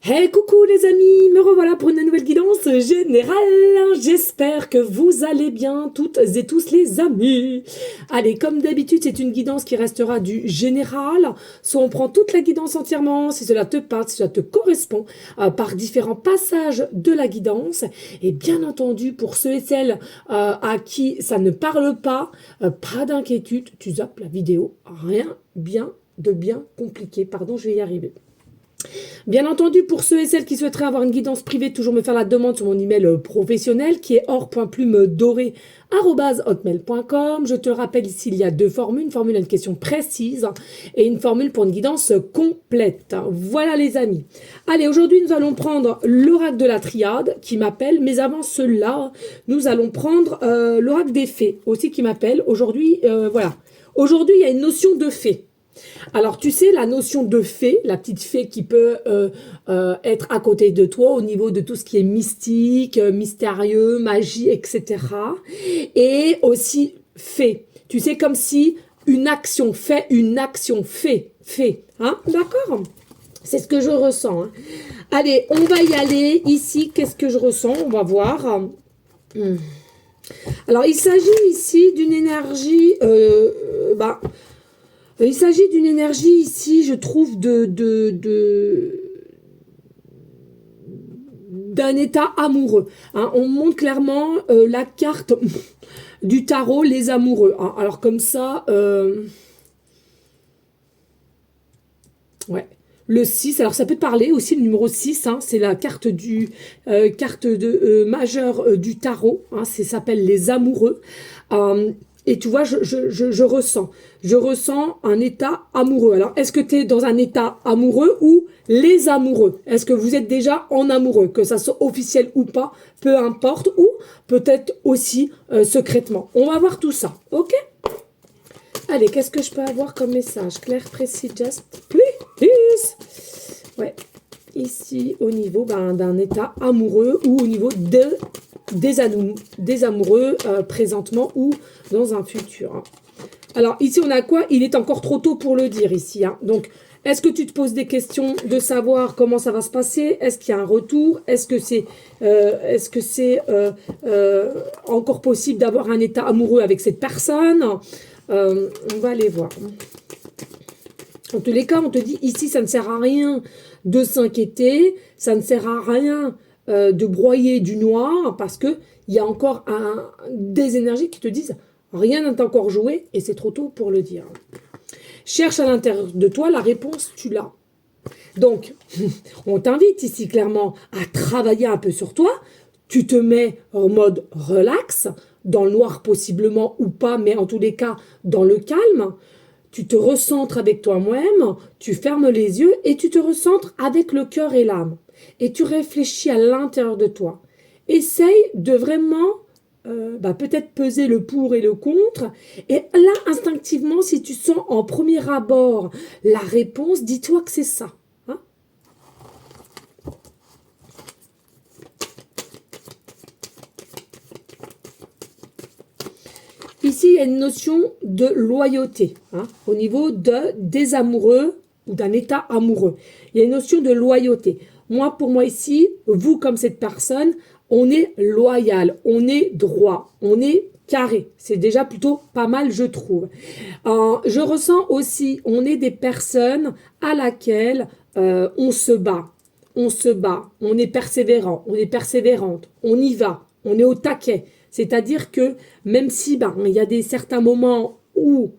Hey, coucou les amis, me revoilà pour une nouvelle guidance générale. J'espère que vous allez bien toutes et tous les amis. Allez, comme d'habitude, c'est une guidance qui restera du général. Soit on prend toute la guidance entièrement, si cela te parle, si cela te correspond, par différents passages de la guidance. Et bien entendu, pour ceux et celles à qui ça ne parle pas d'inquiétude, tu zappes la vidéo. Rien bien compliqué. Pardon, je vais y arriver. Bien entendu, pour ceux et celles qui souhaiteraient avoir une guidance privée, toujours me faire la demande sur mon email professionnel qui est or.plumedoré@hotmail.com. Je te rappelle ici, il y a deux formules. Une formule à une question précise et une formule pour une guidance complète. Voilà les amis. Allez, aujourd'hui, nous allons prendre l'oracle de la triade qui m'appelle. Mais avant cela, nous allons prendre l'oracle des fées aussi qui m'appelle. Aujourd'hui, voilà. Aujourd'hui, il y a une notion de fée. Alors, tu sais, la notion de fée, la petite fée qui peut être à côté de toi au niveau de tout ce qui est mystique, mystérieux, magie, etc. Et aussi fée. Tu sais, comme si une action fait, fait. Hein? D'accord? C'est ce que je ressens. Hein. Allez, on va y aller. Ici, qu'est-ce que je ressens? On va voir. Alors, il s'agit ici d'une énergie... il s'agit d'une énergie ici, je trouve, d'un état amoureux. Hein. On montre clairement la carte du tarot, les amoureux. Hein. Alors comme ça, ouais. Le 6, alors ça peut te parler aussi, le numéro 6, hein, c'est la carte majeure du tarot, hein, ça s'appelle les amoureux. Et tu vois, je ressens un état amoureux. Alors, est-ce que tu es dans un état amoureux ou les amoureux? Est-ce que vous êtes déjà en amoureux? Que ça soit officiel ou pas, peu importe, ou peut-être aussi secrètement. On va voir tout ça, ok? Allez, qu'est-ce que je peux avoir comme message? Clair, précis, just, please. Ouais, ici, au niveau d'un état amoureux ou au niveau des amoureux présentement ou dans un futur. Hein. Alors, ici, on a quoi? Il est encore trop tôt pour le dire ici. Hein. Donc, est-ce que tu te poses des questions de savoir comment ça va se passer? Est-ce qu'il y a un retour? Est-ce que c'est encore possible d'avoir un état amoureux avec cette personne? On va aller voir. En tous les cas, on te dit ici, ça ne sert à rien de s'inquiéter, ça ne sert à rien de broyer du noir parce que il y a encore des énergies qui te disent rien n'est encore joué et c'est trop tôt pour le dire. Cherche à l'intérieur de toi la réponse, tu l'as. Donc, on t'invite ici clairement à travailler un peu sur toi. Tu te mets en mode relax, dans le noir possiblement ou pas, mais en tous les cas dans le calme. Tu te recentres avec toi-même, tu fermes les yeux et tu te recentres avec le cœur et l'âme. Et tu réfléchis à l'intérieur de toi. Essaye de vraiment peut-être peser le pour et le contre. Et là, instinctivement, si tu sens en premier abord la réponse, dis-toi que c'est ça. Hein. Ici, il y a une notion de loyauté hein, au niveau des amoureux ou d'un état amoureux. Il y a une notion de loyauté. Pour moi ici, vous comme cette personne, on est loyal, on est droit, on est carré. C'est déjà plutôt pas mal, je trouve. Je ressens aussi, on est des personnes à laquelle on se bat. On est persévérant, on est persévérante, on y va, on est au taquet. C'est-à-dire que même si il y a certains moments où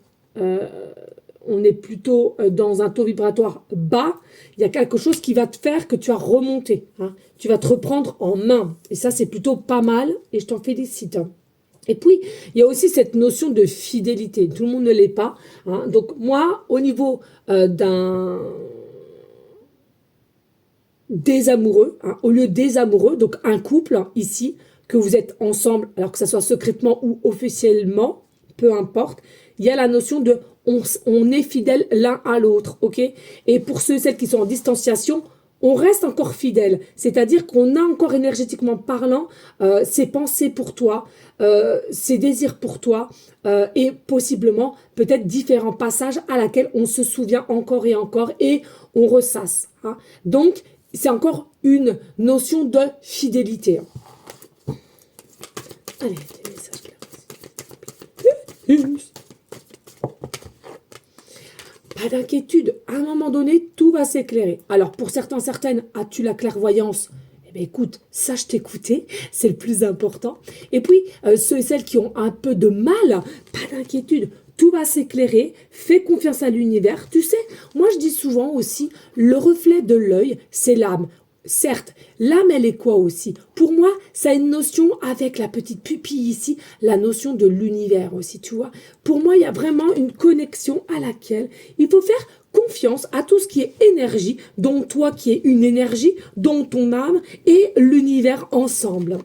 on est plutôt dans un taux vibratoire bas, il y a quelque chose qui va te faire que tu vas remonter. Hein. Tu vas te reprendre en main. Et ça, c'est plutôt pas mal et je t'en félicite. Hein. Et puis, il y a aussi cette notion de fidélité. Tout le monde ne l'est pas. Hein. Donc, moi, au niveau des amoureux, hein, au lieu des amoureux, donc un couple hein, ici, que vous êtes ensemble, alors que ça soit secrètement ou officiellement, peu importe, il y a la notion de on est fidèle l'un à l'autre, ok? Et pour ceux et celles qui sont en distanciation, on reste encore fidèle, c'est-à-dire qu'on a encore énergétiquement parlant ses pensées pour toi, ses désirs pour toi et possiblement peut-être différents passages à laquelle on se souvient encore et on ressasse. Hein. Donc, c'est encore une notion de fidélité. Allez, des messages clairs. Pas d'inquiétude, à un moment donné, tout va s'éclairer. Alors, pour certains, certaines, as-tu la clairvoyance? Eh bien, écoute, sache t'écouter, c'est le plus important. Et puis, ceux et celles qui ont un peu de mal, pas d'inquiétude, tout va s'éclairer, fais confiance à l'univers. Tu sais, moi je dis souvent aussi, le reflet de l'œil, c'est l'âme. Certes, l'âme, elle est quoi aussi? Pour moi, ça a une notion avec la petite pupille ici, la notion de l'univers aussi, tu vois. Pour moi, il y a vraiment une connexion à laquelle il faut faire confiance à tout ce qui est énergie, dont toi qui es une énergie, dont ton âme et l'univers ensemble.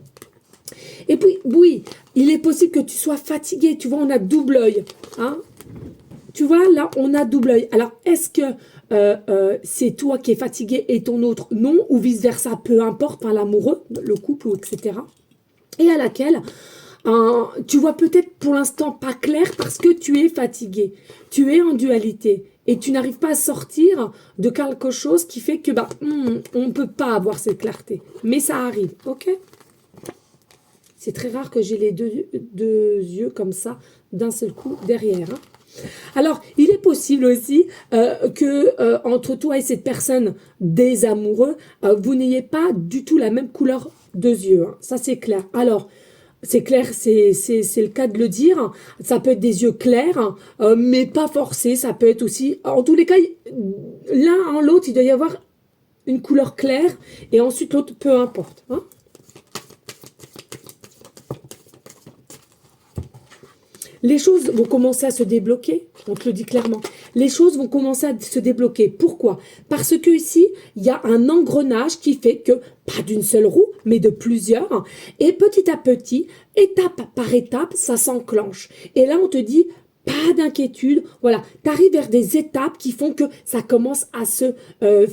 Et puis, oui, il est possible que tu sois fatigué, tu vois, on a double œil, hein. Tu vois, là, on a double œil. Alors, est-ce que c'est toi qui es fatigué et ton autre non, ou vice-versa, peu importe, enfin, l'amoureux, le couple, etc. Et à laquelle tu vois peut-être pour l'instant pas clair parce que tu es fatigué, tu es en dualité et tu n'arrives pas à sortir de quelque chose qui fait que on ne peut pas avoir cette clarté. Mais ça arrive, ok? C'est très rare que j'ai les deux yeux comme ça d'un seul coup derrière, hein. Alors, il est possible aussi que entre toi et cette personne des amoureux, vous n'ayez pas du tout la même couleur de yeux, hein. Ça, c'est clair. Alors, c'est clair, c'est le cas de le dire. Ça peut être des yeux clairs, mais pas forcés. Ça peut être aussi... En tous les cas, l'un en l'autre, il doit y avoir une couleur claire et ensuite l'autre, peu importe, hein. Les choses vont commencer à se débloquer, on te le dit clairement. Les choses vont commencer à se débloquer. Pourquoi? Parce que ici, il y a un engrenage qui fait que, pas d'une seule roue, mais de plusieurs, et petit à petit, étape par étape, ça s'enclenche. Et là, on te dit, pas d'inquiétude, voilà, tu arrives vers des étapes qui font que ça commence à se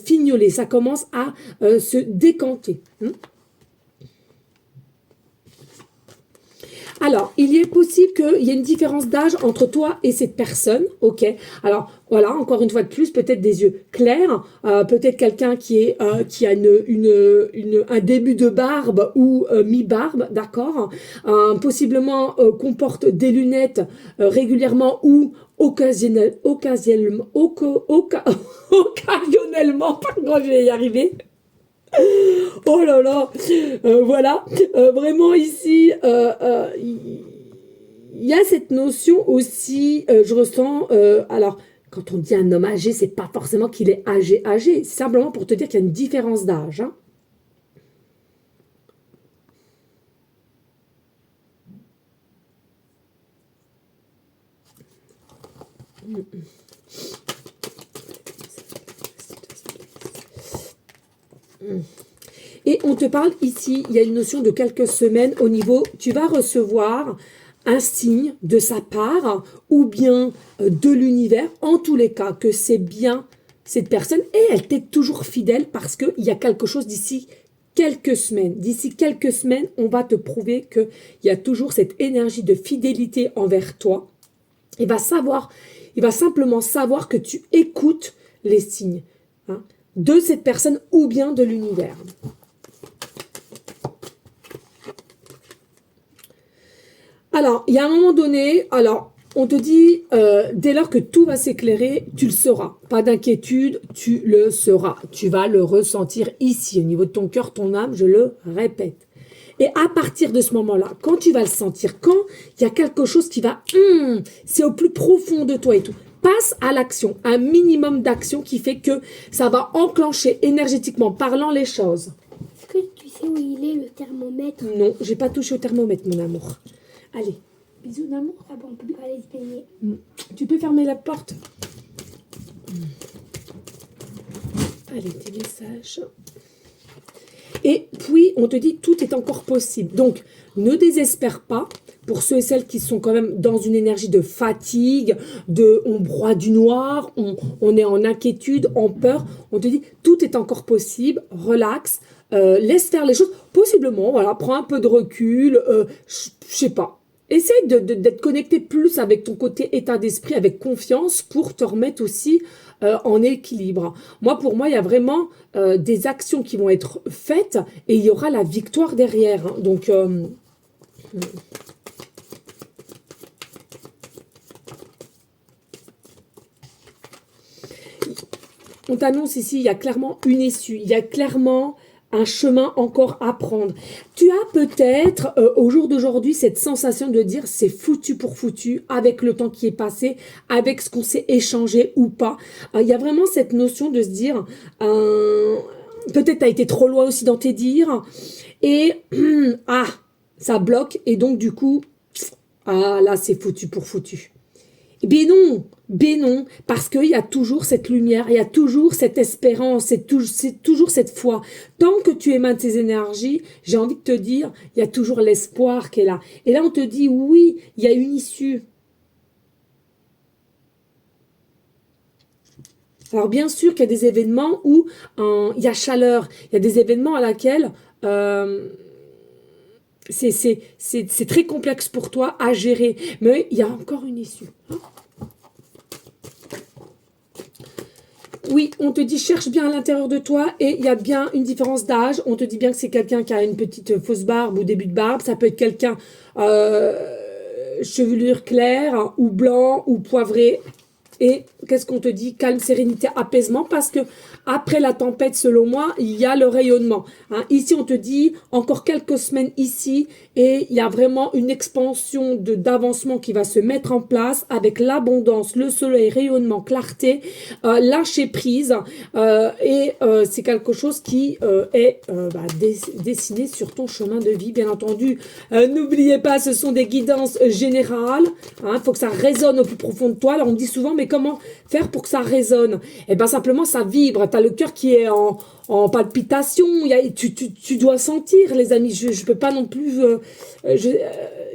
fignoler, ça commence à se décanter. Alors, il est possible qu'il y ait une différence d'âge entre toi et cette personne, ok? Alors, voilà, encore une fois de plus, peut-être des yeux clairs, peut-être quelqu'un qui a un début de barbe ou mi-barbe, d'accord? Possiblement comporte des lunettes régulièrement ou occasionnellement, pardon, je vais y arriver. Oh là là, voilà, vraiment ici, il y a cette notion aussi, je ressens, alors, quand on dit un homme âgé, c'est pas forcément qu'il est âgé, c'est simplement pour te dire qu'il y a une différence d'âge, hein. Et on te parle ici, il y a une notion de quelques semaines au niveau, tu vas recevoir un signe de sa part ou bien de l'univers, en tous les cas, que c'est bien cette personne et elle t'est toujours fidèle parce qu'il y a quelque chose d'ici quelques semaines. D'ici quelques semaines, on va te prouver qu'il y a toujours cette énergie de fidélité envers toi. Il va simplement savoir que tu écoutes les signes, hein, de cette personne ou bien de l'univers. Alors, il y a un moment donné, on te dit, dès lors que tout va s'éclairer, tu le sauras. Pas d'inquiétude, tu le sauras. Tu vas le ressentir ici, au niveau de ton cœur, ton âme, je le répète. Et à partir de ce moment-là, quand tu vas le sentir, quand il y a quelque chose qui va, c'est au plus profond de toi et tout, passe à l'action, un minimum d'action qui fait que ça va enclencher énergétiquement parlant les choses. Est-ce que tu sais où il est le thermomètre? Non, j'ai pas touché au thermomètre, mon amour. Allez, bisous d'amour. Ah bon, on peut pas aller se baigner. Tu peux fermer la porte. Allez, tes messages. Et puis, on te dit, tout est encore possible. Donc, ne désespère pas. Pour ceux et celles qui sont quand même dans une énergie de fatigue, on broie du noir, on est en inquiétude, en peur, on te dit, tout est encore possible, relax, laisse faire les choses. Possiblement, voilà, prends un peu de recul, je sais pas. Essaye d'être connecté plus avec ton côté état d'esprit, avec confiance, pour te remettre aussi en équilibre. Pour moi, il y a vraiment des actions qui vont être faites et il y aura la victoire derrière. Hein. Donc, on t'annonce ici, il y a clairement une issue, il y a clairement un chemin encore à prendre. Tu as peut-être, au jour d'aujourd'hui, cette sensation de dire c'est foutu pour foutu, avec le temps qui est passé, avec ce qu'on s'est échangé ou pas. Il y a vraiment cette notion de se dire, peut-être tu as été trop loin aussi dans tes dires, et ça bloque, et donc du coup, là c'est foutu pour foutu. Ben non, parce qu'il y a toujours cette lumière, il y a toujours cette espérance, c'est toujours cette foi. Tant que tu émanes tes énergies, j'ai envie de te dire, il y a toujours l'espoir qui est là. Et là, on te dit, oui, il y a une issue. Alors, bien sûr qu'il y a des événements où il y a chaleur, il y a des événements à laquelle c'est très complexe pour toi à gérer, mais il y a encore une issue. Hein. Oui, on te dit cherche bien à l'intérieur de toi et il y a bien une différence d'âge. On te dit bien que c'est quelqu'un qui a une petite fausse barbe ou début de barbe. Ça peut être quelqu'un chevelure claire ou blanc ou poivré. Et qu'est-ce qu'on te dit? Calme, sérénité, apaisement, parce que après la tempête, selon moi, il y a le rayonnement. Hein. Ici, on te dit encore quelques semaines ici, et il y a vraiment une expansion d'avancement qui va se mettre en place avec l'abondance, le soleil, rayonnement, clarté, lâcher prise, et c'est quelque chose qui est dessiné sur ton chemin de vie, bien entendu. N'oubliez pas, ce sont des guidances générales. Il faut que ça résonne au plus profond de toi. Alors, on me dit souvent, mais comment faire pour que ça résonne? Eh bien, simplement, ça vibre. Tu as le cœur qui est en palpitation. Tu dois sentir, les amis. Je ne peux pas non plus...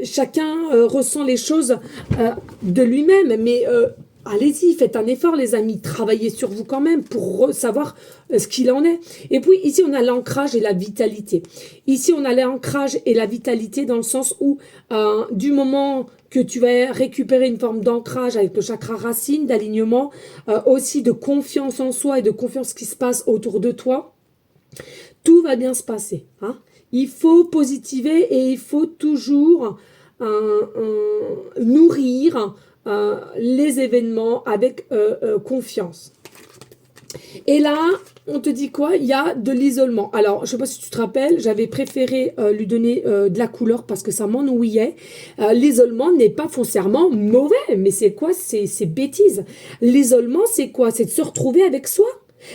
chacun ressent les choses de lui-même. Mais allez-y, faites un effort, les amis. Travaillez sur vous quand même pour savoir ce qu'il en est. Et puis, ici, on a l'ancrage et la vitalité. Ici, on a l'ancrage et la vitalité dans le sens où, du moment que tu vas récupérer une forme d'ancrage avec le chakra racine, d'alignement, aussi de confiance en soi et de confiance qui se passe autour de toi, tout va bien se passer. Hein. Il faut positiver et il faut toujours nourrir les événements avec confiance. Et là, on te dit quoi? Il y a de l'isolement. Alors, je ne sais pas si tu te rappelles, j'avais préféré lui donner de la couleur parce que ça m'ennuyait. L'isolement n'est pas foncièrement mauvais, mais c'est quoi? C'est bêtise. L'isolement, c'est quoi? C'est de se retrouver avec soi.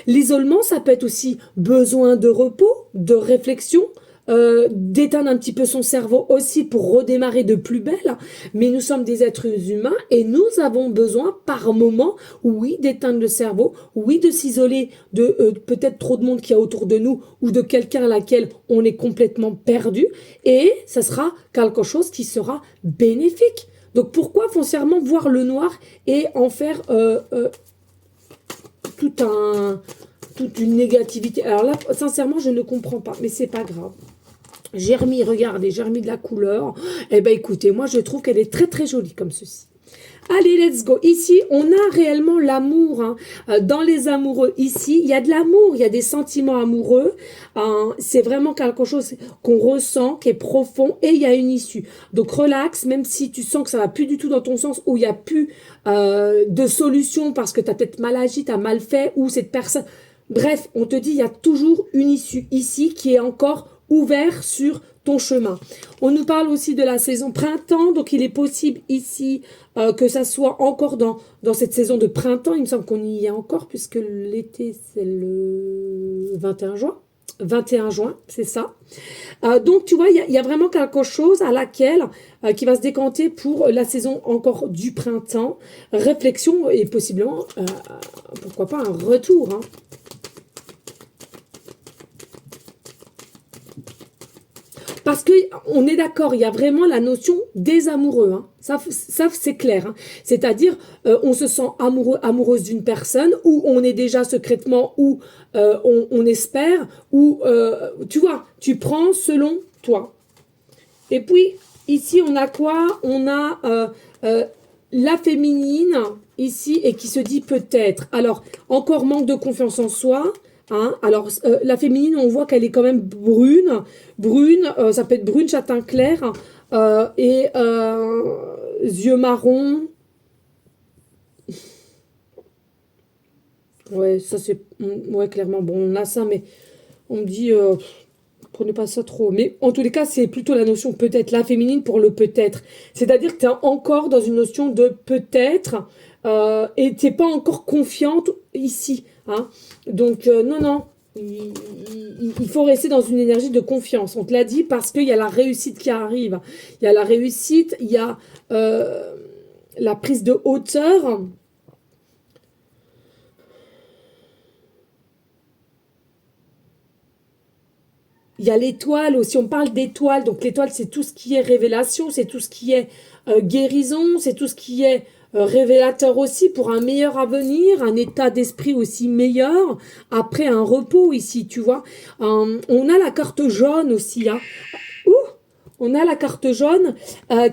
L'isolement, ça peut être aussi besoin de repos, de réflexion, d'éteindre un petit peu son cerveau aussi pour redémarrer de plus belle, mais nous sommes des êtres humains et nous avons besoin par moment, oui, d'éteindre le cerveau, oui, de s'isoler de peut-être trop de monde qu'il y a autour de nous ou de quelqu'un à laquelle on est complètement perdu, et ça sera quelque chose qui sera bénéfique. Donc pourquoi foncièrement voir le noir et en faire toute une négativité? Alors là, sincèrement, je ne comprends pas, mais c'est pas grave. J'ai remis, regardez, j'ai remis de la couleur. Eh bien, écoutez, moi, je trouve qu'elle est très, très jolie comme ceci. Allez, let's go. Ici, on a réellement l'amour. Hein. Dans les amoureux, ici, il y a de l'amour, il y a des sentiments amoureux. C'est vraiment quelque chose qu'on ressent, qui est profond, et il y a une issue. Donc, relax, même si tu sens que ça va plus du tout dans ton sens, ou il n'y a plus de solution parce que tu as peut-être mal agi, tu as mal fait, ou cette personne... Bref, on te dit, il y a toujours une issue ici qui est encore ouvert sur ton chemin. On nous parle aussi de la saison printemps, donc il est possible ici que ça soit encore dans cette saison de printemps. Il me semble qu'on y est encore puisque l'été c'est le 21 juin. 21 juin, c'est ça. Donc tu vois, il y a vraiment quelque chose à laquelle qui va se décanter pour la saison encore du printemps. Réflexion et possiblement, pourquoi pas un retour, hein. Parce qu'on est d'accord, il y a vraiment la notion des amoureux. Hein. Ça c'est clair. Hein. C'est-à-dire, on se sent amoureux, amoureuse d'une personne, ou on est déjà secrètement, ou on espère, ou tu vois, tu prends selon toi. Et puis, ici, on a quoi? On a la féminine ici et qui se dit peut-être. Alors, encore manque de confiance en soi. Hein. Alors, la féminine, on voit qu'elle est quand même brune. Brune, ça peut être brune, châtain clair. Et yeux marrons. Ouais, ça c'est... Ouais, clairement. Bon, on a ça, mais on me dit... prenez pas ça trop. Mais en tous les cas, c'est plutôt la notion peut-être. La féminine pour le peut-être. C'est-à-dire que tu es encore dans une notion de peut-être. Et tu n'es pas encore confiante ici. Hein. Donc, non, non. Il faut rester dans une énergie de confiance. On te l'a dit parce qu'il y a la réussite qui arrive. Il y a la réussite, il y a la prise de hauteur. Il y a l'étoile aussi, on parle d'étoile. Donc l'étoile, c'est tout ce qui est révélation, c'est tout ce qui est guérison, c'est tout ce qui est révélateur aussi pour un meilleur avenir, un état d'esprit aussi meilleur, après un repos ici, tu vois. On a la carte jaune aussi, hein. Ouh, on a la carte jaune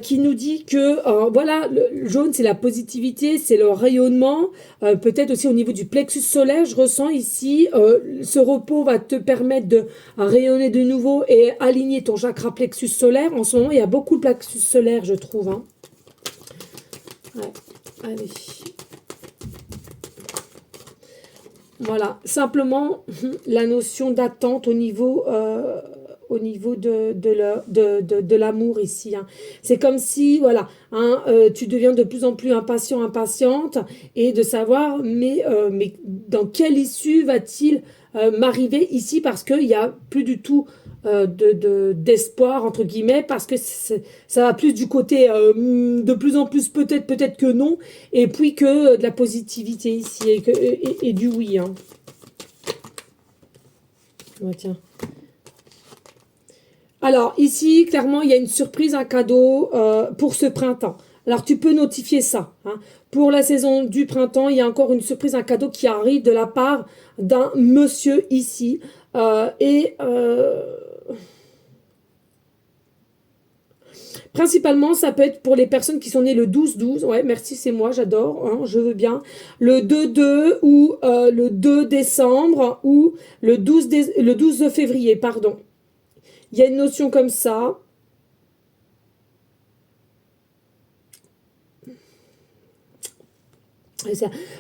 qui nous dit que, voilà, le jaune, c'est la positivité, c'est le rayonnement. Peut-être aussi au niveau du plexus solaire, je ressens ici, ce repos va te permettre de rayonner de nouveau et aligner ton chakra plexus solaire. En ce moment, il y a beaucoup de plexus solaire, je trouve. Hein. Ouais. Allez. Voilà, simplement la notion d'attente au niveau de l'amour ici. Hein. C'est comme si, voilà, hein, tu deviens de plus en plus impatient, impatiente, et de savoir, mais dans quelle issue va-t-il m'arriver ici, parce qu'il n'y a plus du tout d'espoir, entre guillemets, parce que ça va plus du côté de plus en plus peut-être que non, et puis que de la positivité ici, et du oui. Hein. Ouais, tiens. Alors, ici, clairement, il y a une surprise, un cadeau pour ce printemps. Alors, tu peux notifier ça. Hein. Pour la saison du printemps, il y a encore une surprise, un cadeau qui arrive de la part d'un monsieur ici. Principalement, ça peut être pour les personnes qui sont nées le 12-12. Ouais, merci, c'est moi, j'adore, hein, je veux bien. Le 2-2 ou le 2 décembre ou le 12 février, pardon. Il y a une notion comme ça.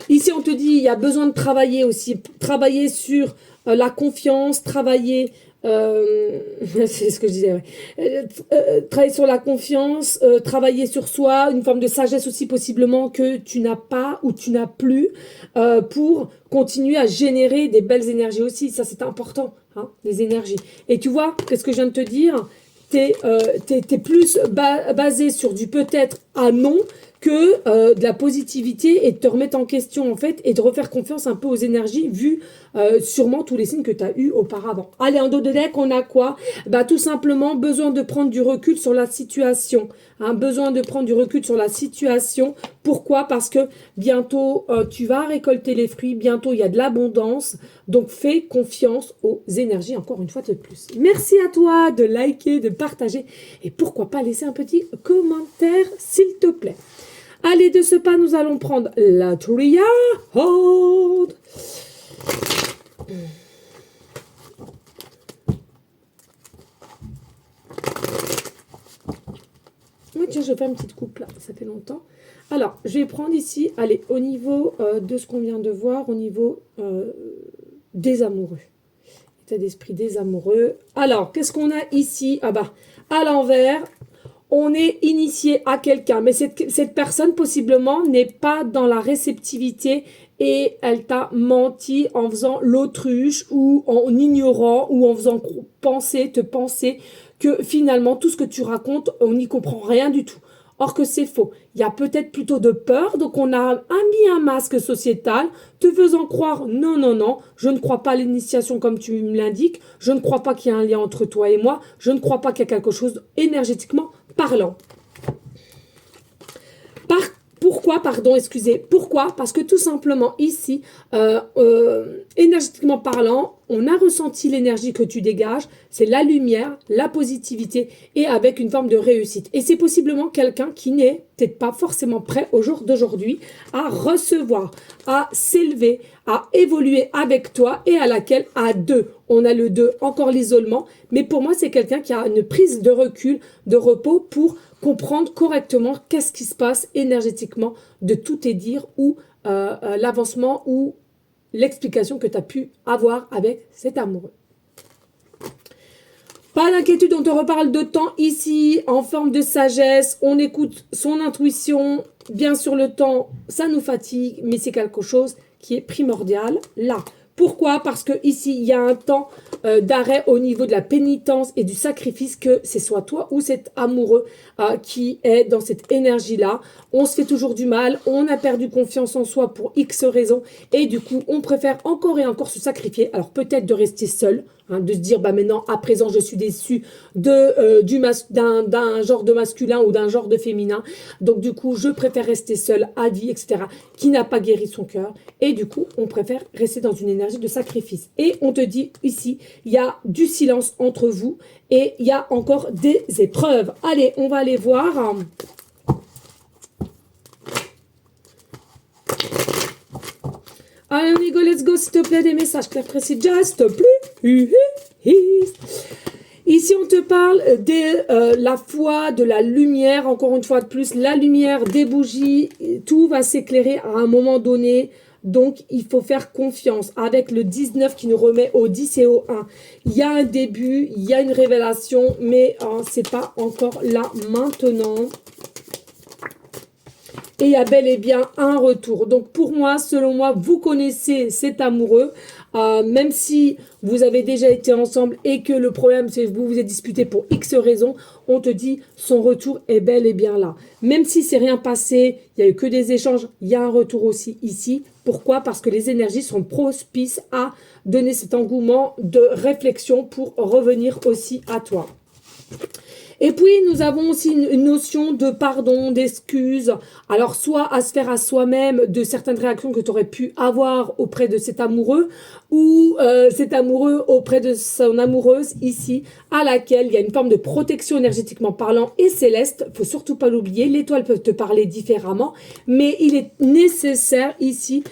Ici, on te dit, il y a besoin de travailler aussi. Travailler sur la confiance, travailler... c'est ce que je disais, ouais. Travailler sur la confiance, travailler sur soi, une forme de sagesse aussi possiblement que tu n'as pas ou tu n'as plus pour continuer à générer des belles énergies aussi. Ça, c'est important, hein, les énergies. Et tu vois, qu'est-ce que je viens de te dire? T'es plus basé sur du peut-être à non que de la positivité et de te remettre en question en fait et de refaire confiance un peu aux énergies vu sûrement tous les signes que tu as eu auparavant. Allez, en dos de deck, on a quoi? Bah, tout simplement besoin de prendre du recul sur la situation. Hein, besoin de prendre du recul sur la situation. Pourquoi? Parce que bientôt tu vas récolter les fruits, bientôt il y a de l'abondance. Donc fais confiance aux énergies encore une fois de plus. Merci à toi de liker, de partager et pourquoi pas laisser un petit commentaire s'il te plaît. Allez, de ce pas, nous allons prendre la Triade. Oui, tiens, je vais faire une petite coupe là, ça fait longtemps. Alors, je vais prendre ici, allez, au niveau de ce qu'on vient de voir, au niveau des amoureux. État d'esprit des amoureux. Alors, qu'est-ce qu'on a ici? Ah bah, à l'envers, on est initié à quelqu'un, mais cette personne, possiblement, n'est pas dans la réceptivité et elle t'a menti en faisant l'autruche ou en ignorant ou en faisant te penser que finalement, tout ce que tu racontes, on n'y comprend rien du tout. Or que c'est faux. Il y a peut-être plutôt de peur, donc on a mis un masque sociétal, te faisant croire non, non, non, je ne crois pas à l'initiation comme tu me l'indiques, je ne crois pas qu'il y a un lien entre toi et moi, je ne crois pas qu'il y a quelque chose énergétiquement parlant. Pourquoi, pardon, excusez, pourquoi? Parce que tout simplement ici, énergétiquement parlant, on a ressenti l'énergie que tu dégages, c'est la lumière, la positivité et avec une forme de réussite. Et c'est possiblement quelqu'un qui n'est peut-être pas forcément prêt au jour d'aujourd'hui à recevoir, à s'élever, à évoluer avec toi et à laquelle, à deux, on a le deux, encore l'isolement, mais pour moi, c'est quelqu'un qui a une prise de recul, de repos pour comprendre correctement qu'est-ce qui se passe énergétiquement de tous tes dires ou l'avancement ou l'explication que tu as pu avoir avec cet amoureux. Pas d'inquiétude, on te reparle de temps ici, en forme de sagesse, on écoute son intuition. Bien sûr, le temps, ça nous fatigue, mais c'est quelque chose qui est primordial là. Pourquoi? Parce que ici, il y a un temps d'arrêt au niveau de la pénitence et du sacrifice, que c'est soit toi ou cet amoureux qui est dans cette énergie-là. On se fait toujours du mal, on a perdu confiance en soi pour X raisons et du coup, on préfère encore et encore se sacrifier. Alors peut-être de rester seul, hein, de se dire, bah maintenant, à présent, je suis déçu d'un genre de masculin ou d'un genre de féminin. Donc du coup, je préfère rester seul à vie, etc., qui n'a pas guéri son cœur. Et du coup, on préfère rester dans une énergie de sacrifice. Et on te dit ici, il y a du silence entre vous et il y a encore des épreuves. Allez, on va aller voir. Allez, on y go, let's go, s'il te plaît, des messages clairs, précis, just plus. Ici, on te parle de la foi, de la lumière, encore une fois de plus, la lumière, des bougies, tout va s'éclairer à un moment donné. Donc, il faut faire confiance. Avec le 19 qui nous remet au 10 et au 1, il y a un début, il y a une révélation, mais c'est pas encore là maintenant. Et il y a bel et bien un retour. Donc pour moi, selon moi, vous connaissez cet amoureux. Même si vous avez déjà été ensemble et que le problème c'est que vous vous êtes disputé pour X raisons, on te dit son retour est bel et bien là. Même si c'est rien passé, il n'y a eu que des échanges, il y a un retour aussi ici. Pourquoi? Parce que les énergies sont propices à donner cet engouement de réflexion pour revenir aussi à toi. Et puis, nous avons aussi une notion de pardon, d'excuse. Alors, soit à se faire à soi-même de certaines réactions que tu aurais pu avoir auprès de cet amoureux ou cet amoureux auprès de son amoureuse ici, à laquelle il y a une forme de protection énergétiquement parlant et céleste. Faut surtout pas l'oublier. L'étoile peut te parler différemment, mais il est nécessaire ici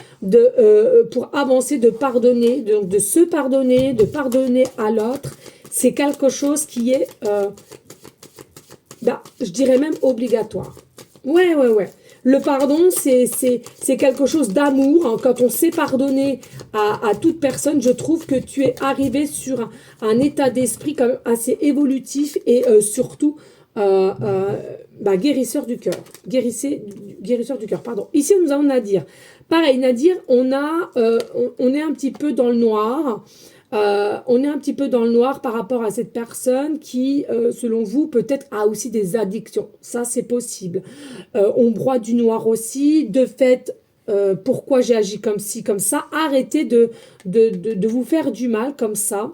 pour avancer, de pardonner, donc de se pardonner, de pardonner à l'autre. C'est quelque chose qui est... je dirais même obligatoire. Ouais. Le pardon, c'est quelque chose d'amour. Hein. Quand on sait pardonner à toute personne, je trouve que tu es arrivé sur un état d'esprit quand même assez évolutif et surtout guérisseur du cœur. Guérisseur du cœur, pardon. Ici, nous avons Nadir. Pareil, Nadir, on est un petit peu dans le noir. On est un petit peu dans le noir par rapport à cette personne qui, selon vous, peut-être a aussi des addictions. Ça, c'est possible. On broie du noir aussi. De fait, pourquoi j'ai agi comme ci, comme ça. Arrêtez de vous faire du mal comme ça.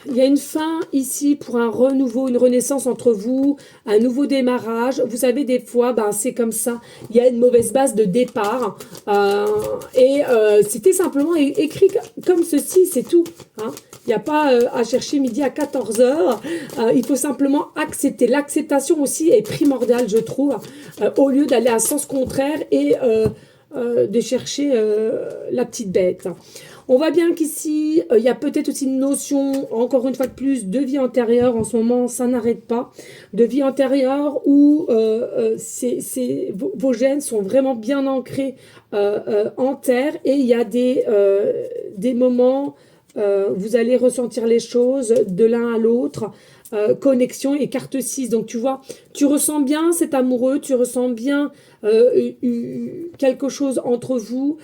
Il y a une fin ici pour un renouveau, une renaissance entre vous, un nouveau démarrage. Vous savez, des fois, c'est comme ça. Il y a une mauvaise base de départ. C'était simplement écrit comme ceci, c'est tout. Hein. Il n'y a pas à chercher midi à 14 heures. Il faut simplement accepter. L'acceptation aussi est primordiale, je trouve, au lieu d'aller à sens contraire et de chercher la petite bête. On voit bien qu'ici, il y a peut-être aussi une notion, encore une fois de plus, de vie antérieure. En ce moment, ça n'arrête pas. De vie antérieure où vos gènes sont vraiment bien ancrés en terre. Et il y a des moments, vous allez ressentir les choses de l'un à l'autre. Connexion et carte 6. Donc, tu vois, tu ressens bien cet amoureux, tu ressens bien quelque chose entre vous.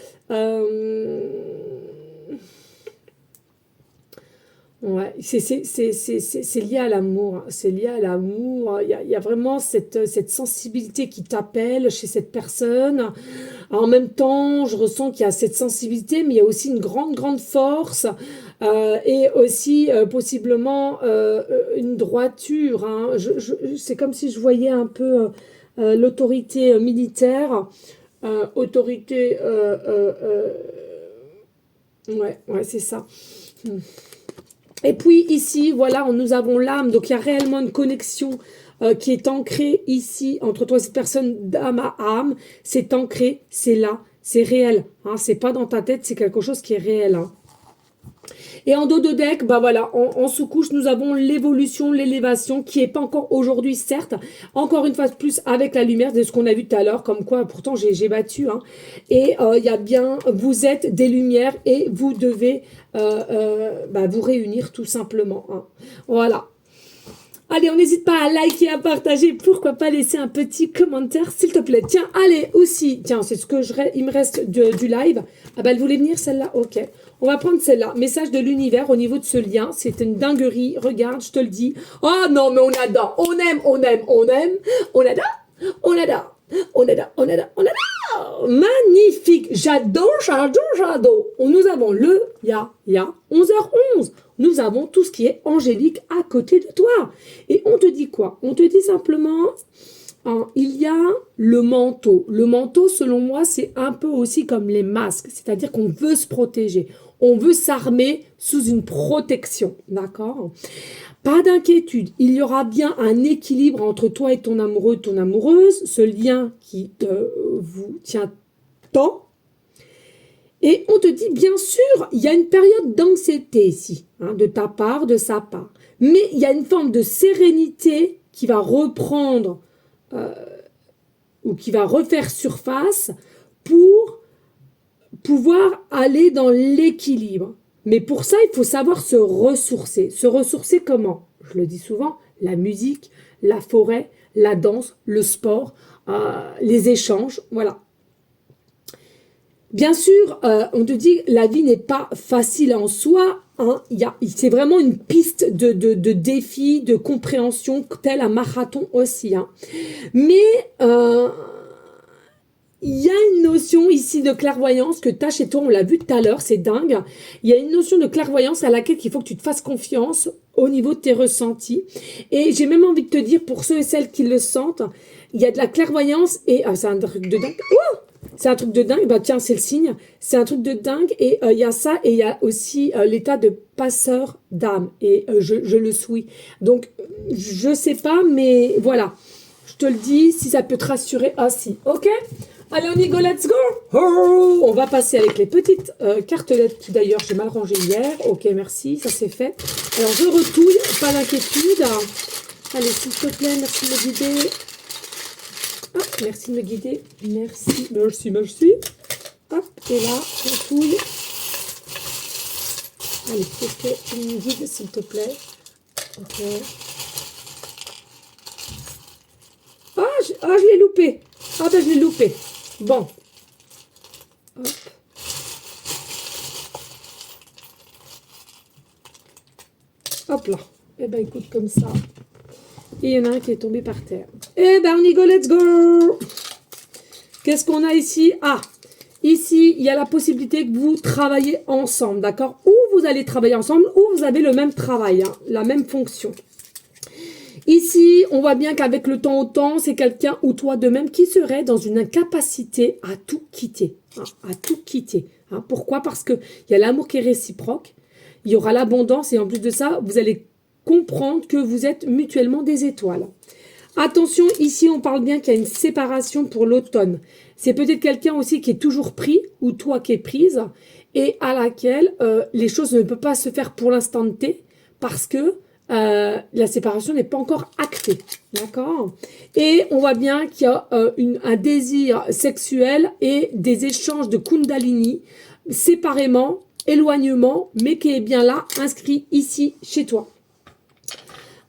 Ouais, c'est lié à l'amour. C'est lié à l'amour. Il y a vraiment cette sensibilité qui t'appelle chez cette personne. En même temps, je ressens qu'il y a cette sensibilité, mais il y a aussi une grande force et aussi possiblement une droiture. Hein. C'est comme si je voyais un peu l'autorité militaire, autorité... ouais, c'est ça. Et puis ici, voilà, nous avons l'âme. Donc il y a réellement une connexion qui est ancrée ici entre toi et cette personne d'âme à âme. C'est ancré, c'est là, c'est réel. Hein, c'est pas dans ta tête, c'est quelque chose qui est réel. Hein. Et en dos de deck, bah voilà, en sous-couche, nous avons l'évolution, l'élévation, qui est pas encore aujourd'hui, certes. Encore une fois plus avec la lumière de ce qu'on a vu tout à l'heure, comme quoi, pourtant, j'ai battu. Hein. Et il y a bien, vous êtes des lumières et vous devez vous réunir tout simplement. Hein. Voilà. Allez, on n'hésite pas à liker, à partager, pourquoi pas laisser un petit commentaire, s'il te plaît. Tiens, allez, aussi, tiens, c'est ce que il me reste du live. Ah bah, elle voulait venir, celle-là, ok. On va prendre celle-là. Message de l'univers au niveau de ce lien. C'est une dinguerie. Regarde, je te le dis. Oh non, mais on adore. On aime. On adore. On adore. Magnifique. J'adore. Nous avons le ya 11h11. Nous avons tout ce qui est angélique à côté de toi. Et on te dit quoi? On te dit simplement... il y a le manteau. Le manteau, selon moi, c'est un peu aussi comme les masques. C'est-à-dire qu'on veut se protéger. On veut s'armer sous une protection. D'accord? Pas d'inquiétude. Il y aura bien un équilibre entre toi et ton amoureux, ton amoureuse. Ce lien qui vous tient tant. Et on te dit, bien sûr, il y a une période d'anxiété ici. Hein, de ta part, de sa part. Mais il y a une forme de sérénité qui va reprendre... ou qui va refaire surface pour pouvoir aller dans l'équilibre. Mais pour ça, il faut savoir se ressourcer. Se ressourcer comment? Je le dis souvent, la musique, la forêt, la danse, le sport, les échanges, voilà. Bien sûr, on te dit la vie n'est pas facile en soi. Hein, c'est vraiment une piste de défi, de compréhension, tel un marathon aussi. Hein. Mais il y a une notion ici de clairvoyance que tu as chez toi, on l'a vu tout à l'heure, c'est dingue. Il y a une notion de clairvoyance à laquelle il faut que tu te fasses confiance au niveau de tes ressentis. Et j'ai même envie de te dire, pour ceux et celles qui le sentent, il y a de la clairvoyance et... c'est un truc de dingue. C'est un truc de dingue, bah tiens, c'est le signe. C'est un truc de dingue et il y a ça et il y a aussi l'état de passeur d'âme et je le suis. Donc, je sais pas, mais voilà. Je te le dis, si ça peut te rassurer. Ah si, ok. Allez, on y go, let's go. Oh, on va passer avec les petites cartelettes qui d'ailleurs j'ai mal rangé hier. Ok, merci, ça c'est fait. Alors, je retouille, pas d'inquiétude. Allez, s'il te plaît, merci de me guider. Hop, merci de me guider. Merci. Hop, et là, on touille. Allez, est-ce que tu me guides, s'il te plaît? Ok. Je l'ai loupé. Ah ben, je l'ai loupé. Bon. Hop. Hop là. Eh ben, écoute, comme ça. Et il y en a un qui est tombé par terre. Eh ben, on y go, let's go. Qu'est-ce qu'on a ici? Ah, ici, il y a la possibilité que vous travaillez ensemble, d'accord? Ou vous allez travailler ensemble, ou vous avez le même travail, hein, la même fonction. Ici, on voit bien qu'avec le temps au temps, c'est quelqu'un ou toi de même qui serait dans une incapacité à tout quitter. Hein, à tout quitter. Hein. Pourquoi? Parce qu'il y a l'amour qui est réciproque, il y aura l'abondance et en plus de ça, vous allez comprendre que vous êtes mutuellement des étoiles. Attention, ici, on parle bien qu'il y a une séparation pour l'automne. C'est peut-être quelqu'un aussi qui est toujours pris ou toi qui es prise et à laquelle les choses ne peuvent pas se faire pour l'instant T parce que la séparation n'est pas encore actée. D'accord? Et on voit bien qu'il y a un désir sexuel et des échanges de Kundalini séparément, éloignement, mais qui est bien là, inscrit ici chez toi.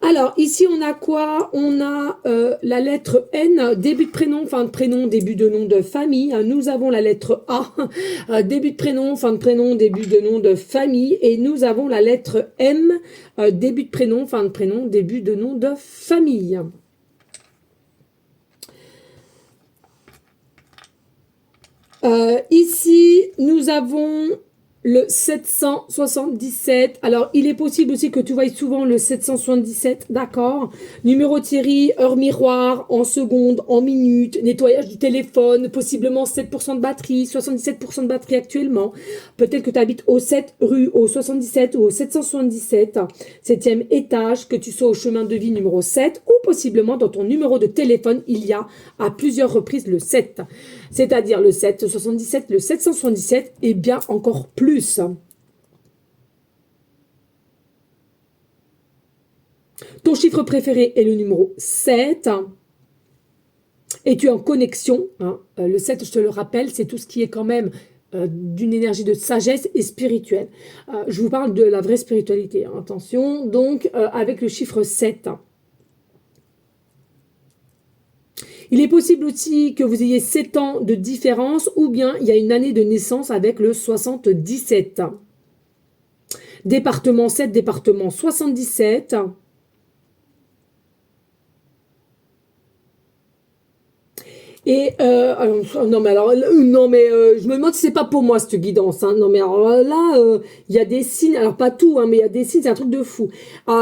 Alors, ici, on a quoi? On a la lettre N, début de prénom, fin de prénom, début de nom de famille. Nous avons la lettre A, début de prénom, fin de prénom, début de nom de famille. Et nous avons la lettre M, début de prénom, fin de prénom, début de nom de famille. Ici, nous avons le 777. Alors, il est possible aussi que tu voyes souvent le 777, d'accord. Numéro Thierry, heure miroir, en secondes, en minutes, nettoyage du téléphone, possiblement 7% de batterie, 77% de batterie actuellement. Peut-être que tu habites au 7 rue, au 77 ou au 777, 7e étage, que tu sois au chemin de vie numéro 7, ou possiblement dans ton numéro de téléphone, il y a à plusieurs reprises le 7. C'est-à-dire le 777, le 777 et bien encore plus. Ton chiffre préféré est le numéro 7. Et tu es en connexion. Hein. Le 7, je te le rappelle, c'est tout ce qui est quand même d'une énergie de sagesse et spirituelle. Je vous parle de la vraie spiritualité. Hein. Attention, donc avec le chiffre 7. Il est possible aussi que vous ayez 7 ans de différence ou bien il y a une année de naissance avec le 77. Département 7, département 77. Et non mais alors je me demande si c'est pas pour moi cette guidance. Hein. Non mais alors là il y a des signes, alors pas tout hein, mais il y a des signes, c'est un truc de fou.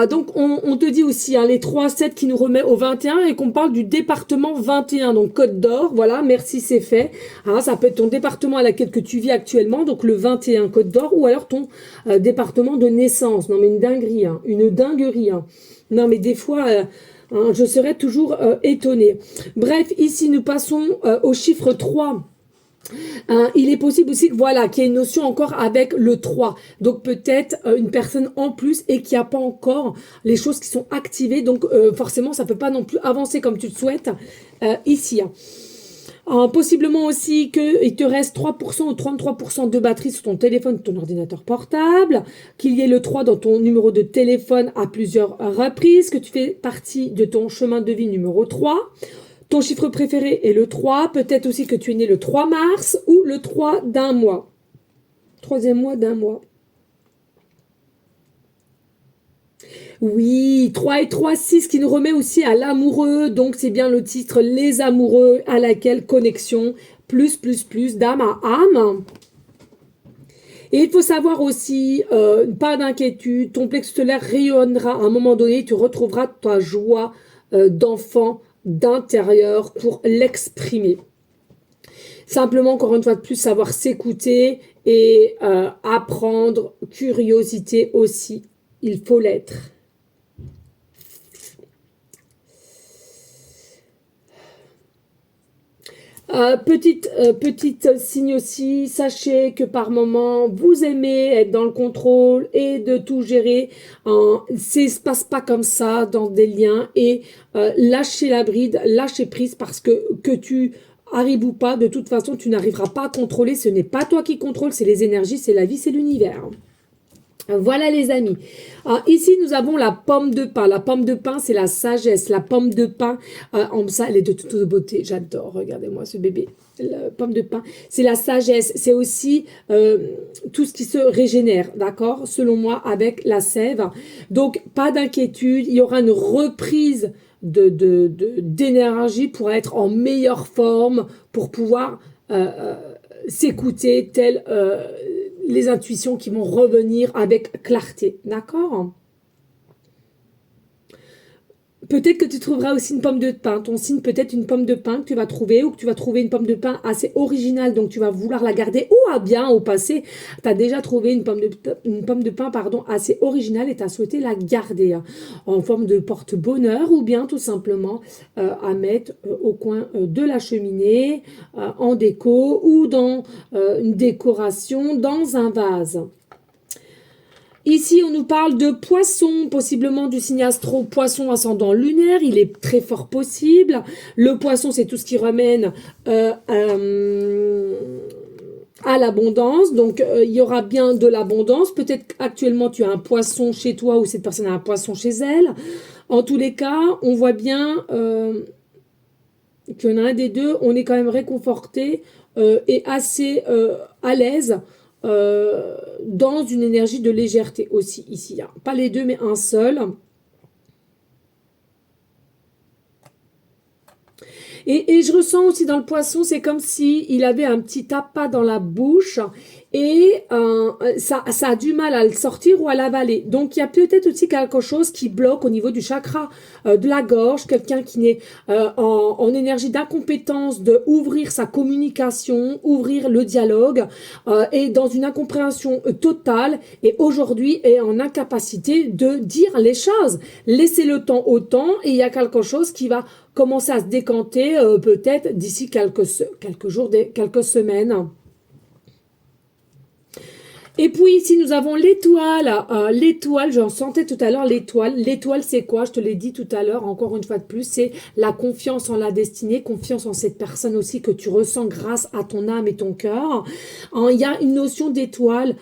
Donc on te dit aussi hein, les 3-7 qui nous remet au 21 et qu'on parle du département 21, donc Côte d'Or, voilà, merci c'est fait. Ça peut être ton département à laquelle que tu vis actuellement, donc le 21 Côte d'Or, ou alors ton département de naissance. Non mais une dinguerie, hein, une dinguerie. Hein. Non mais des fois je serais toujours étonnée. Bref, ici nous passons au chiffre 3. Il est possible aussi voilà, qu'il y ait une notion encore avec le 3. Donc peut-être une personne en plus et qui n'a pas encore les choses qui sont activées. Donc forcément, ça ne peut pas non plus avancer comme tu le souhaites ici. Possiblement aussi qu'il te reste 3% ou 33% de batterie sur ton téléphone ou ton ordinateur portable, qu'il y ait le 3 dans ton numéro de téléphone à plusieurs reprises, que tu fais partie de ton chemin de vie numéro 3. Ton chiffre préféré est le 3, peut-être aussi que tu es né le 3 mars ou le 3 d'un mois. Troisième mois d'un mois. Oui, 3 et 3, 6 qui nous remet aussi à l'amoureux. Donc, c'est bien le titre Les Amoureux à laquelle connexion plus d'âme à âme. Et il faut savoir aussi, pas d'inquiétude, ton plexus solaire rayonnera à un moment donné, tu retrouveras ta joie d'enfant d'intérieur pour l'exprimer. Simplement, encore une fois de plus, savoir s'écouter et apprendre, curiosité aussi, il faut l'être. Petite signe aussi, sachez que par moment, vous aimez être dans le contrôle et de tout gérer. Ça ne se passe pas comme ça dans des liens et lâchez la bride, lâchez prise parce que tu arrives ou pas, de toute façon, tu n'arriveras pas à contrôler. Ce n'est pas toi qui contrôle, c'est les énergies, c'est la vie, c'est l'univers. Voilà les amis. Ici, nous avons la pomme de pin. La pomme de pin, c'est la sagesse. La pomme de pin, ça, elle est de toute beauté. J'adore. Regardez-moi ce bébé. La pomme de pin, c'est la sagesse. C'est aussi tout ce qui se régénère, d'accord, selon moi, avec la sève. Donc, pas d'inquiétude. Il y aura une reprise d'énergie pour être en meilleure forme, pour pouvoir s'écouter tel... les intuitions qui vont revenir avec clarté, d'accord? Peut-être que tu trouveras aussi une pomme de pin. Ton signe peut-être une pomme de pin que tu vas trouver ou que tu vas trouver une pomme de pin assez originale, donc tu vas vouloir la garder ou à bien au passé. Tu as déjà trouvé une pomme de pin assez originale et tu as souhaité la garder en forme de porte-bonheur ou bien tout simplement à mettre au coin de la cheminée en déco ou dans une décoration dans un vase. Ici, on nous parle de poisson, possiblement du signe astro poisson ascendant lunaire. Il est très fort possible. Le poisson, c'est tout ce qui ramène à l'abondance. Donc, il y aura bien de l'abondance. Peut-être qu'actuellement, tu as un poisson chez toi ou cette personne a un poisson chez elle. En tous les cas, on voit bien qu'il y en a un des deux. On est quand même réconforté et assez à l'aise. Dans une énergie de légèreté aussi ici. Hein. Pas les deux, mais un seul. Et je ressens aussi dans le poisson, c'est comme si il avait un petit appât dans la bouche et ça a du mal à le sortir ou à l'avaler. Donc il y a peut-être aussi quelque chose qui bloque au niveau du chakra de la gorge, quelqu'un qui n'est en énergie d'incompétence de ouvrir sa communication, ouvrir le dialogue, est dans une incompréhension totale et aujourd'hui est en incapacité de dire les choses. Laissez le temps au temps et il y a quelque chose qui va commencer à se décanter peut-être d'ici quelques jours, quelques semaines. Et puis ici, nous avons l'étoile. L'étoile, j'en sentais tout à l'heure l'étoile. L'étoile, c'est quoi? Je te l'ai dit tout à l'heure, encore une fois de plus, c'est la confiance en la destinée, confiance en cette personne aussi que tu ressens grâce à ton âme et ton cœur. Il y a une notion d'étoile.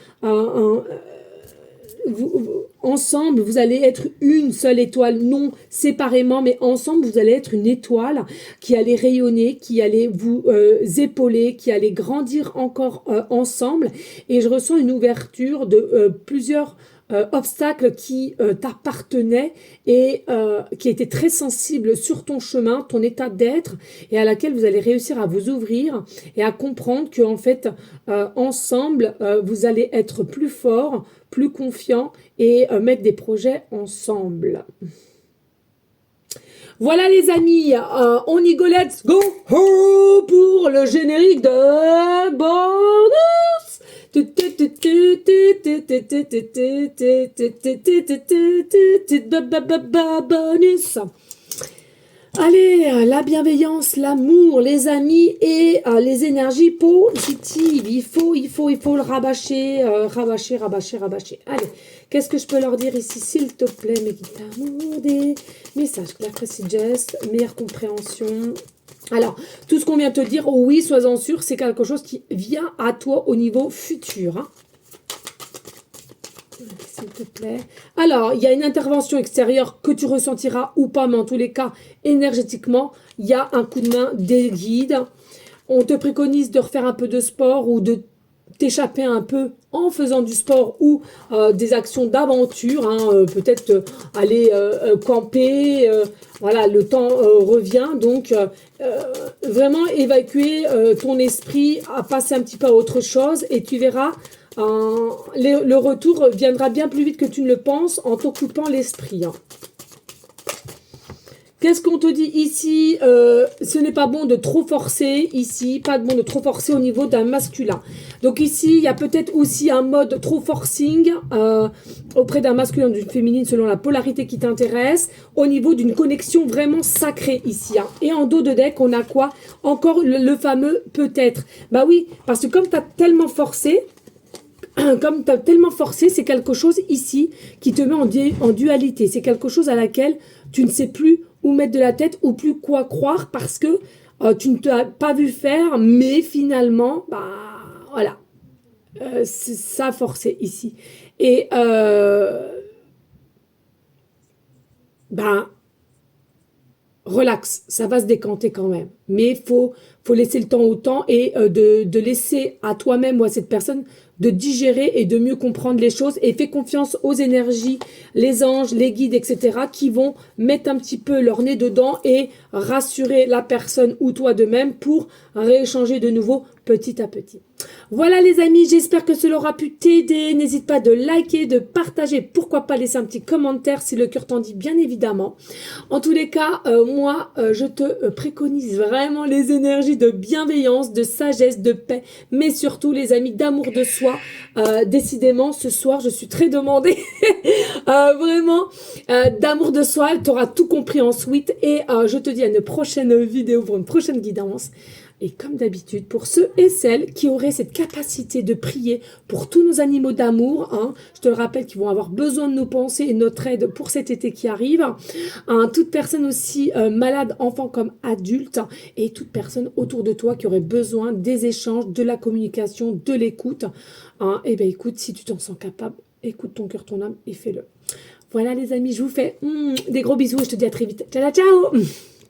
Ensemble, vous allez être une seule étoile, non séparément, mais ensemble, vous allez être une étoile qui allait rayonner, qui allait vous épauler, qui allait grandir encore ensemble. Et je ressens une ouverture de plusieurs obstacles qui t'appartenaient et qui étaient très sensibles sur ton chemin, ton état d'être, et à laquelle vous allez réussir à vous ouvrir et à comprendre que en fait, ensemble, vous allez être plus fort, plus confiant et mettre des projets ensemble. Voilà les amis, on y go, let's go pour le générique de bonus. Bonus. Allez, la bienveillance, l'amour, les amis et les énergies positives. Il faut le rabâcher, rabâcher. Allez, qu'est-ce que je peux leur dire ici, s'il te plaît, mes guides d'amour, des messages, clair, précis, geste, meilleure compréhension. Alors, tout ce qu'on vient de te dire, oh oui, sois-en sûr, c'est quelque chose qui vient à toi au niveau futur, hein. S'il te plaît. Alors, il y a une intervention extérieure que tu ressentiras ou pas, mais en tous les cas, énergétiquement, il y a un coup de main des guides. On te préconise de refaire un peu de sport ou de t'échapper un peu en faisant du sport ou des actions d'aventure, hein, peut-être aller camper, voilà, le temps revient, donc vraiment évacuer ton esprit, à passer un petit peu à autre chose et tu verras, le retour viendra bien plus vite que tu ne le penses en t'occupant l'esprit, hein. Qu'est-ce qu'on te dit ici? Ce n'est pas bon de trop forcer ici, pas bon de trop forcer au niveau d'un masculin. Donc ici, il y a peut-être aussi un mode trop forcing auprès d'un masculin ou d'une féminine selon la polarité qui t'intéresse, au niveau d'une connexion vraiment sacrée ici, hein. Et en dos de deck, on a quoi? Encore le fameux peut-être. Bah oui, parce que comme tu as tellement forcé, c'est quelque chose ici qui te met en dualité. C'est quelque chose à laquelle tu ne sais plus où mettre de la tête ou plus quoi croire parce que tu ne t'as pas vu faire, mais finalement, bah voilà, ça a forcé ici. Et ben relax, ça va se décanter quand même. Mais faut laisser le temps au temps et de laisser à toi-même ou à cette personne de digérer et de mieux comprendre les choses et fais confiance aux énergies, les anges, les guides, etc. qui vont mettre un petit peu leur nez dedans et rassurer la personne ou toi de même pour rééchanger de nouveau petit à petit. Voilà les amis, j'espère que cela aura pu t'aider. N'hésite pas de liker, de partager, pourquoi pas laisser un petit commentaire si le cœur t'en dit, bien évidemment. En tous les cas, moi, je te préconise vraiment les énergies de bienveillance, de sagesse, de paix, mais surtout les amis d'amour de soi. Décidément, ce soir, je suis très demandée, vraiment, d'amour de soi. Tu auras tout compris ensuite et je te dis à une prochaine vidéo pour une prochaine guidance. Et comme d'habitude, pour ceux et celles qui auraient cette capacité de prier pour tous nos animaux d'amour, hein, je te le rappelle qu'ils vont avoir besoin de nos pensées et de notre aide pour cet été qui arrive, hein, toute personne aussi malade, enfant comme adulte, et toute personne autour de toi qui aurait besoin des échanges, de la communication, de l'écoute, hein, et bien écoute, si tu t'en sens capable, écoute ton cœur, ton âme et fais-le. Voilà les amis, je vous fais des gros bisous et je te dis à très vite. Ciao, ciao!